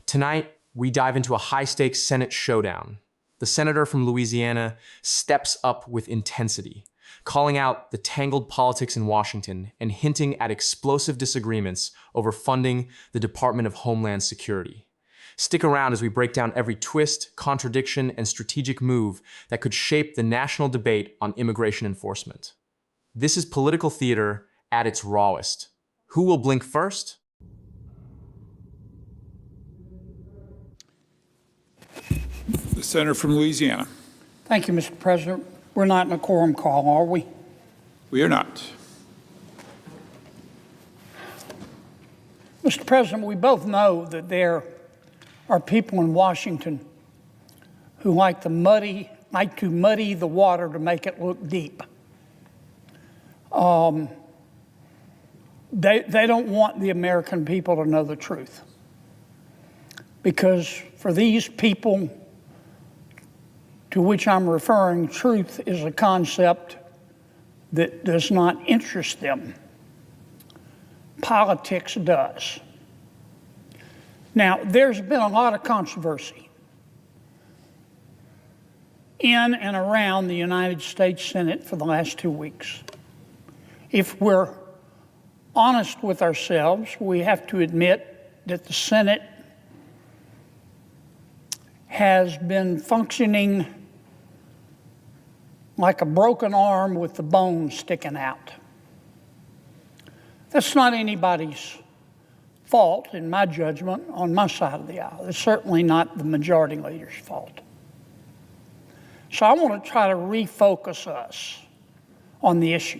Tonight, we dive into a high-stakes Senate showdown. The senator from Louisiana steps up with intensity, calling out the tangled politics in Washington and hinting at explosive disagreements over funding the Department of Homeland Security. Stick around as we break down every twist, contradiction, and strategic move that could shape the national debate on immigration enforcement. This is political theater at its rawest. Who will blink first? The senator from Louisiana. Thank you, Mr. President. We're not in a quorum call, are we? We are not. Mr. President, we both know that there are people in Washington who like to muddy the water to make it look deep. They don't want the American people to know the truth. Because for these people to which I'm referring, truth is a concept that does not interest them. Politics does. Now, there's been a lot of controversy in and around the United States Senate for the last 2 weeks. If we're honest with ourselves, we have to admit that the Senate has been functioning like a broken arm with the bone sticking out. That's not anybody's fault, in my judgment, on my side of the aisle. It's certainly not the majority leader's fault. So I want to try to refocus us on the issue.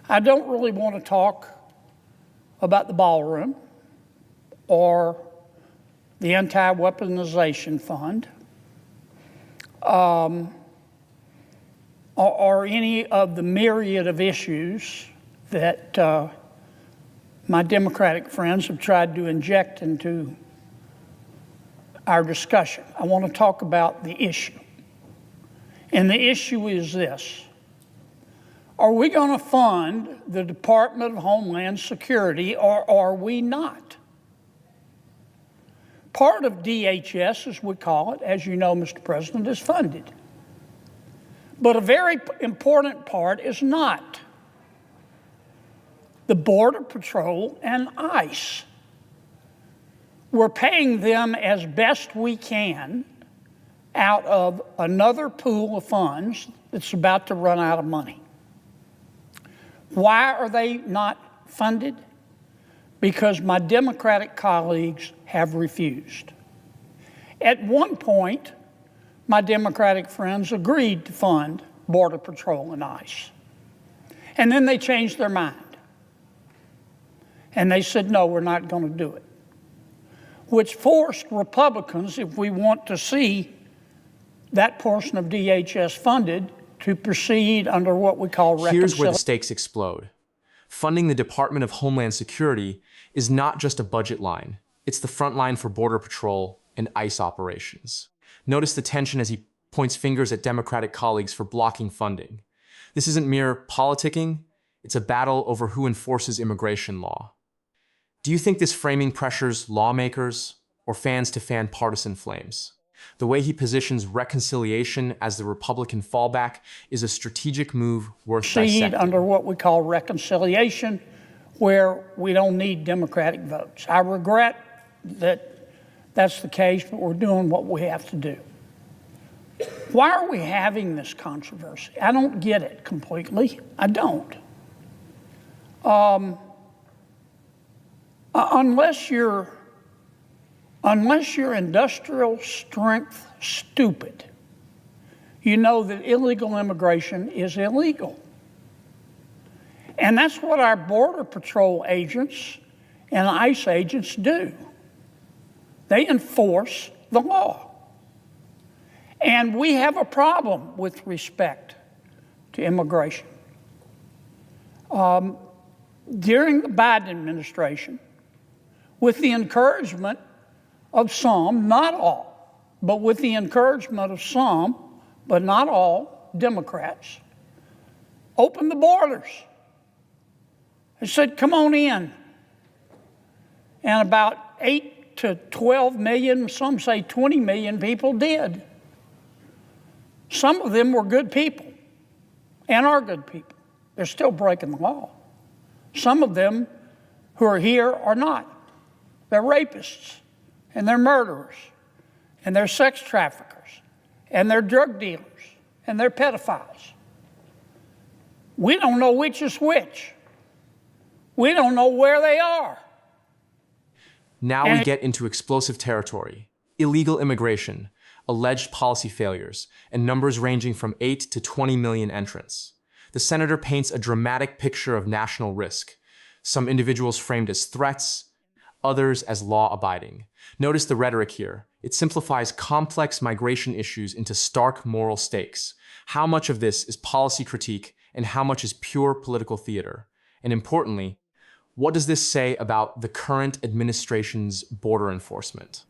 I don't really want to talk about the ballroom or the anti-weaponization fund, or any of the myriad of issues that my Democratic friends have tried to inject into our discussion. I want to talk about the issue. And the issue is this: are we going to fund the Department of Homeland Security, or are we not? Part of DHS, as we call it, as you know, Mr. President, is funded. But a very important part is not. The Border Patrol and ICE. We're paying them as best we can out of another pool of funds that's about to run out of money. Why are they not funded? Because my Democratic colleagues have refused. At one point, my Democratic friends agreed to fund Border Patrol and ICE. And then they changed their mind. And they said, no, we're not going to do it. Which forced Republicans, if we want to see that portion of DHS funded, to proceed under what we call reconciliation. Here's where the stakes explode. Funding the Department of Homeland Security is not just a budget line. It's the front line for Border Patrol and ICE operations. Notice the tension as he points fingers at Democratic colleagues for blocking funding. This isn't mere politicking, it's a battle over who enforces immigration law. Do you think this framing pressures lawmakers or fans to fan partisan flames? The way he positions reconciliation as the Republican fallback is a strategic move worth dissecting. Under what we call reconciliation, where we don't need Democratic votes. I regret that that's the case, but we're doing what we have to do. Why are we having this controversy? I don't get it completely. I don't. Unless you're industrial strength stupid, you know that illegal immigration is illegal. And that's what our Border Patrol agents and ICE agents do. They enforce the law. And we have a problem with respect to immigration. During the Biden administration, with the encouragement of some, not all, but with the encouragement of some, but not all, Democrats, opened the borders. They said, come on in. And about 8 to 12 million, some say 20 million people did. Some of them were good people and are good people. They're still breaking the law. Some of them who are here are not. They're rapists, and they're murderers, and they're sex traffickers, and they're drug dealers, and they're pedophiles. We don't know which is which. We don't know where they are. Now we get into explosive territory: illegal immigration, alleged policy failures, and numbers ranging from 8 to 20 million entrants. The senator paints a dramatic picture of national risk, some individuals framed as threats, others as law-abiding. Notice the rhetoric here. It simplifies complex migration issues into stark moral stakes. How much of this is policy critique and how much is pure political theater? And importantly, what does this say about the current administration's border enforcement?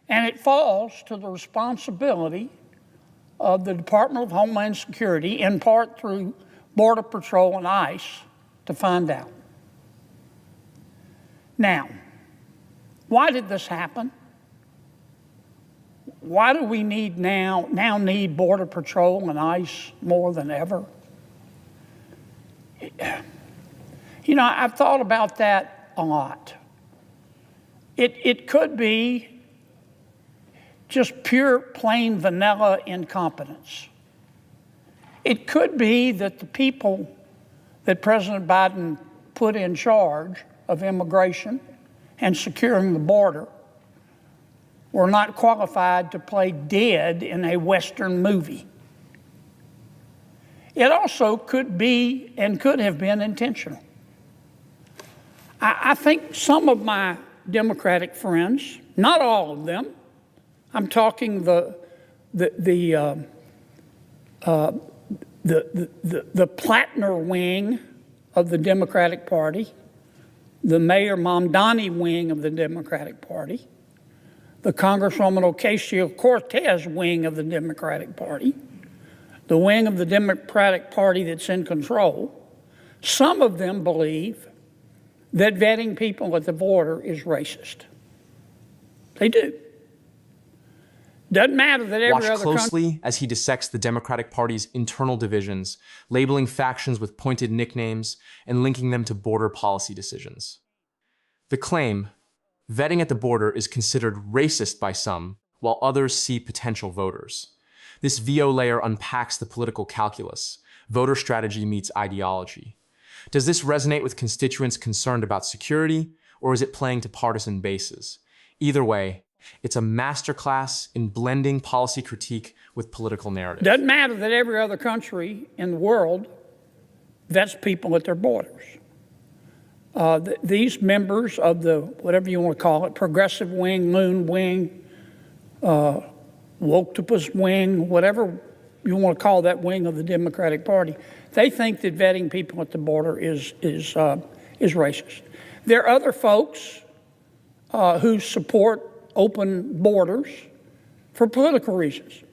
And it falls to the responsibility of the Department of Homeland Security, in part through Border Patrol and ICE, to find out. Now, why did this happen? Why do we now need Border Patrol and ICE more than ever? You know, I've thought about that a lot. It could be just pure, plain, vanilla incompetence. It could be that the people that President Biden put in charge of immigration and securing the border were not qualified to play dead in a Western movie. It also could be and could have been intentional. I think some of my Democratic friends, not all of them, I'm talking the Plattner wing of the Democratic Party, the Mayor Mamdani wing of the Democratic Party, the Congresswoman Ocasio-Cortez wing of the Democratic Party, the wing of the Democratic Party that's in control. Some of them believe that vetting people at the border is racist. They do. Doesn't matter that every other Watch closely as he dissects the Democratic Party's internal divisions, labeling factions with pointed nicknames and linking them to border policy decisions. The claim, vetting at the border is considered racist by some, while others see potential voters. This VO layer unpacks the political calculus. Voter strategy meets ideology. Does this resonate with constituents concerned about security, or is it playing to partisan bases? Either way, it's a masterclass in blending policy critique with political narrative. Doesn't matter that every other country in the world vets people at their borders. These members of the, whatever you want to call it, progressive wing, loon wing, Woketopus wing, whatever you want to call that wing of the Democratic Party, they think that vetting people at the border is racist. There are other folks who support open borders for political reasons.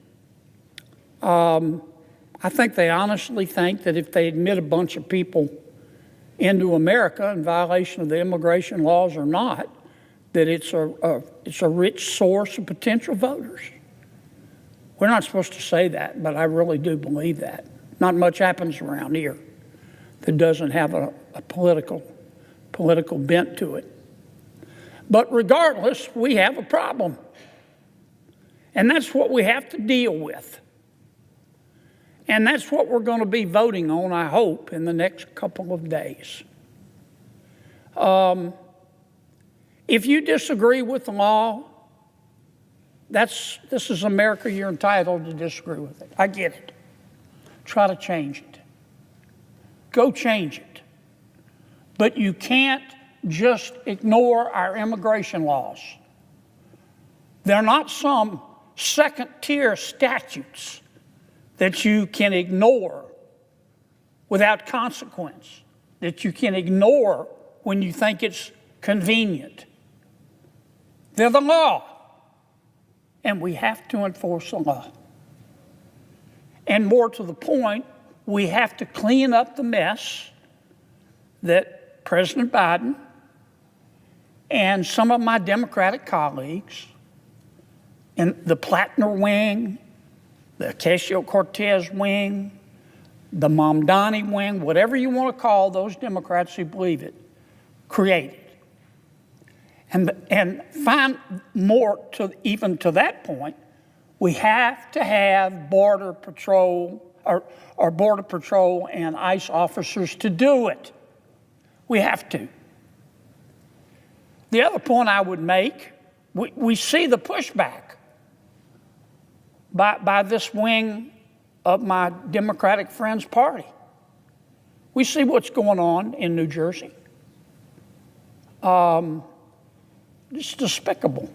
I think they honestly think that if they admit a bunch of people into America in violation of the immigration laws or not, that it's a rich source of potential voters. We're not supposed to say that, but I really do believe that. Not much happens around here that doesn't have a political bent to it. But regardless, we have a problem. And that's what we have to deal with. And that's what we're going to be voting on, I hope, in the next couple of days. If you disagree with the law, this is America. You're entitled to disagree with it. I get it. Try to change it. Go change it. But you can't just ignore our immigration laws. They're not some second-tier statutes that you can ignore without consequence, that you can ignore when you think it's convenient. They're the law, and we have to enforce the law. And more to the point, we have to clean up the mess that President Biden And some of my Democratic colleagues in the Plattner wing, the Ocasio-Cortez wing, the Mamdani wing, whatever you want to call those Democrats who believe it, created. And find more to even to that point, we have to have Border Patrol or Border Patrol and ICE officers to do it. We have to. The other point I would make, we see the pushback by this wing of my Democratic Friends Party. We see what's going on in New Jersey. It's despicable.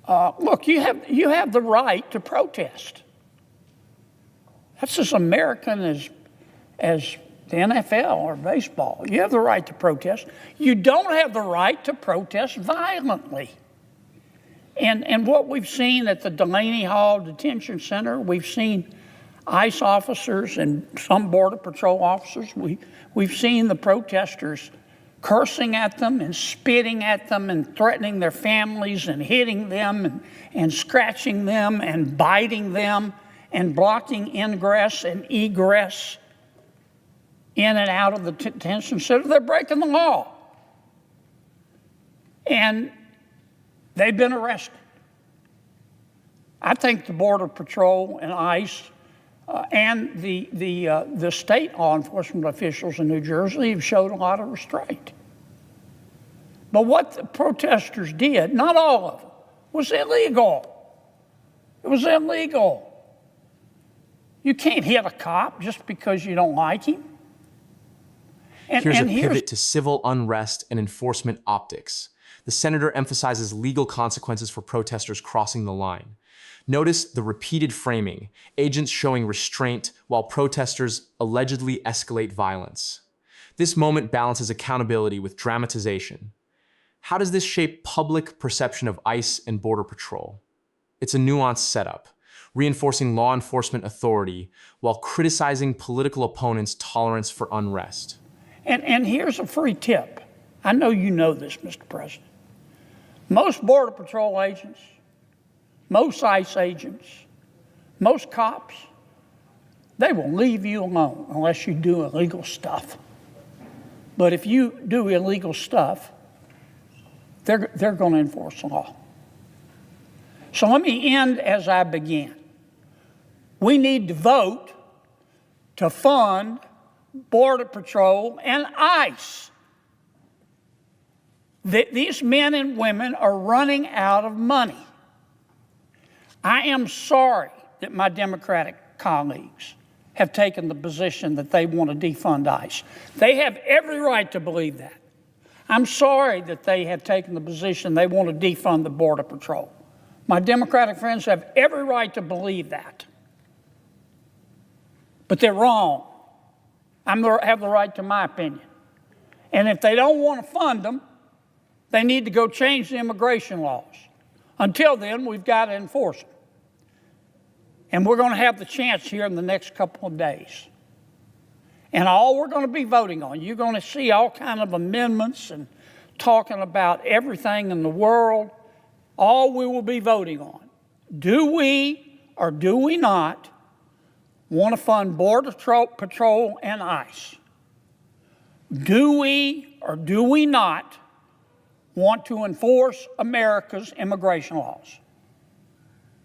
Look, you have the right to protest. That's as American as the NFL or baseball. You have the right to protest. You don't have the right to protest violently. And what we've seen at the Delaney Hall Detention Center, we've seen ICE officers and some Border Patrol officers. We've seen the protesters cursing at them and spitting at them and threatening their families and hitting them and scratching them and biting them and blocking ingress and egress in and out of the detention center. They're breaking the law. And they've been arrested. I think the Border Patrol and ICE and the state law enforcement officials in New Jersey have showed a lot of restraint. But what the protesters did, not all of them, was illegal. It was illegal. You can't hit a cop just because you don't like him. Here's a pivot to civil unrest and enforcement optics. The senator emphasizes legal consequences for protesters crossing the line. Notice the repeated framing, agents showing restraint while protesters allegedly escalate violence. This moment balances accountability with dramatization. How does this shape public perception of ICE and Border Patrol? It's a nuanced setup, reinforcing law enforcement authority while criticizing political opponents' tolerance for unrest. And here's a free tip. I know you know this, Mr. President. Most Border Patrol agents, most ICE agents, most cops, they will leave you alone unless you do illegal stuff. But if you do illegal stuff, they're going to enforce the law. So let me end as I began. We need to vote to fund Border Patrol and ICE. These men and women are running out of money. I am sorry that my Democratic colleagues have taken the position that they want to defund ICE. They have every right to believe that. I'm sorry that they have taken the position they want to defund the Border Patrol. My Democratic friends have every right to believe that. But they're wrong. I have the right to my opinion. And if they don't want to fund them, they need to go change the immigration laws. Until then, we've got to enforce them. And we're going to have the chance here in the next couple of days. And all we're going to be voting on, you're going to see all kinds of amendments and talking about everything in the world. All we will be voting on. Do we or do we not want to fund Border Patrol and ICE? Do we or do we not want to enforce America's immigration laws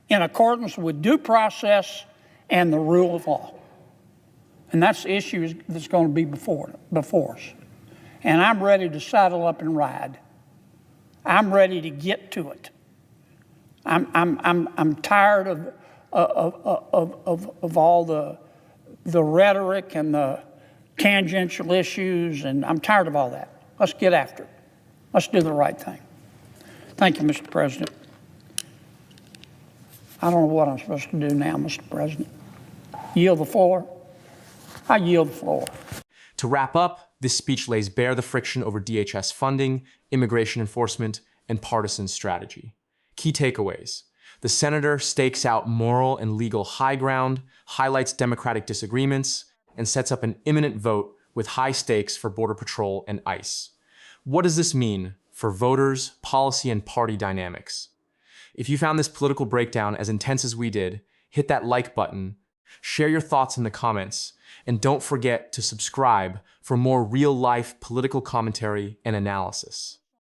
in accordance with due process and the rule of law? And that's the issue that's going to be before us. And I'm ready to saddle up and ride. I'm ready to get to it. I'm tired of all the rhetoric and the tangential issues, and I'm tired of all that. Let's get after it. Let's do the right thing. Thank you, Mr. President. I don't know what I'm supposed to do now, Mr. President. Yield the floor? I yield the floor. To wrap up, this speech lays bare the friction over DHS funding, immigration enforcement, and partisan strategy. Key takeaways. The senator stakes out moral and legal high ground, highlights Democratic disagreements, and sets up an imminent vote with high stakes for Border Patrol and ICE. What does this mean for voters, policy, and party dynamics? If you found this political breakdown as intense as we did, hit that like button, share your thoughts in the comments, and don't forget to subscribe for more real-life political commentary and analysis.